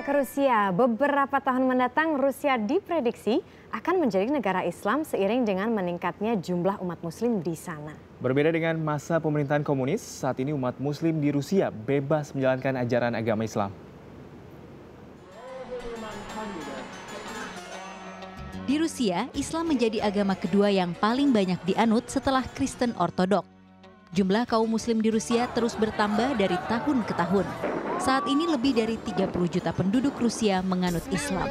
Kita ke Rusia. Beberapa tahun mendatang Rusia diprediksi akan menjadi negara Islam seiring dengan meningkatnya jumlah umat muslim di sana. Berbeda dengan masa pemerintahan komunis, saat ini umat muslim di Rusia bebas menjalankan ajaran agama Islam. Di Rusia, Islam menjadi agama kedua yang paling banyak dianut setelah Kristen Ortodok. Jumlah kaum muslim di Rusia terus bertambah dari tahun ke tahun. Saat ini lebih dari 30 juta penduduk Rusia menganut Islam.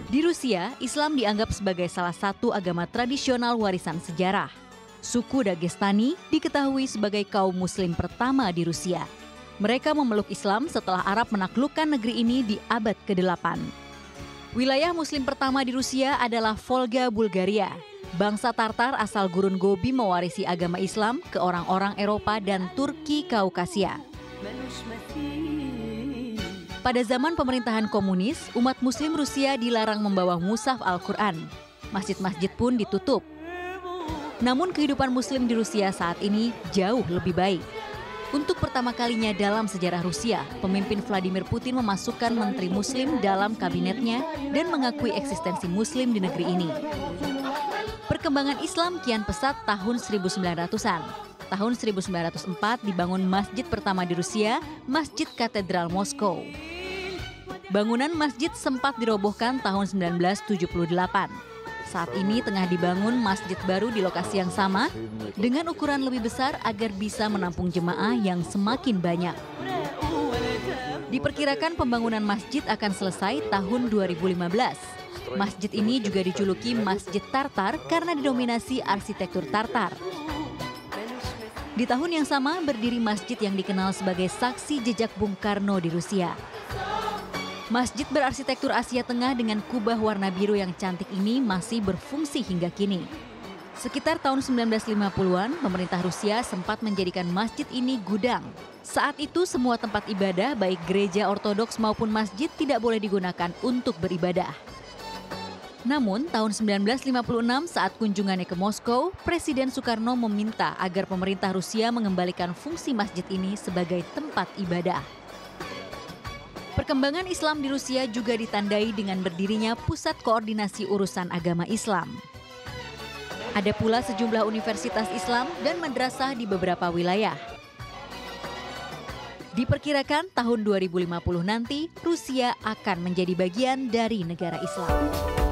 Di Rusia, Islam dianggap sebagai salah satu agama tradisional warisan sejarah. Suku Dagestani diketahui sebagai kaum muslim pertama di Rusia. Mereka memeluk Islam setelah Arab menaklukkan negeri ini di abad ke-8. Wilayah muslim pertama di Rusia adalah Volga, Bulgaria. Bangsa Tartar asal gurun Gobi mewarisi agama Islam ke orang-orang Eropa dan Turki Kaukasia. Pada zaman pemerintahan komunis, umat muslim Rusia dilarang membawa mushaf Al-Quran. Masjid-masjid pun ditutup. Namun kehidupan muslim di Rusia saat ini jauh lebih baik. Untuk pertama kalinya dalam sejarah Rusia, pemimpin Vladimir Putin memasukkan menteri muslim dalam kabinetnya dan mengakui eksistensi muslim di negeri ini. Perkembangan Islam kian pesat tahun 1900-an. Tahun 1904 dibangun masjid pertama di Rusia, Masjid Katedral Moskow. Bangunan masjid sempat dirobohkan tahun 1978. Saat ini tengah dibangun masjid baru di lokasi yang sama dengan ukuran lebih besar agar bisa menampung jemaah yang semakin banyak. Diperkirakan pembangunan masjid akan selesai tahun 2015. Masjid ini juga dijuluki Masjid Tartar karena didominasi arsitektur Tartar. Di tahun yang sama berdiri masjid yang dikenal sebagai saksi jejak Bung Karno di Rusia. Masjid berarsitektur Asia Tengah dengan kubah warna biru yang cantik ini masih berfungsi hingga kini. Sekitar tahun 1950-an, pemerintah Rusia sempat menjadikan masjid ini gudang. Saat itu semua tempat ibadah baik gereja ortodoks maupun masjid tidak boleh digunakan untuk beribadah. Namun, tahun 1956 saat kunjungannya ke Moskow, Presiden Soekarno meminta agar pemerintah Rusia mengembalikan fungsi masjid ini sebagai tempat ibadah. Perkembangan Islam di Rusia juga ditandai dengan berdirinya Pusat Koordinasi Urusan Agama Islam. Ada pula sejumlah universitas Islam dan madrasah di beberapa wilayah. Diperkirakan tahun 2050 nanti, Rusia akan menjadi bagian dari negara Islam.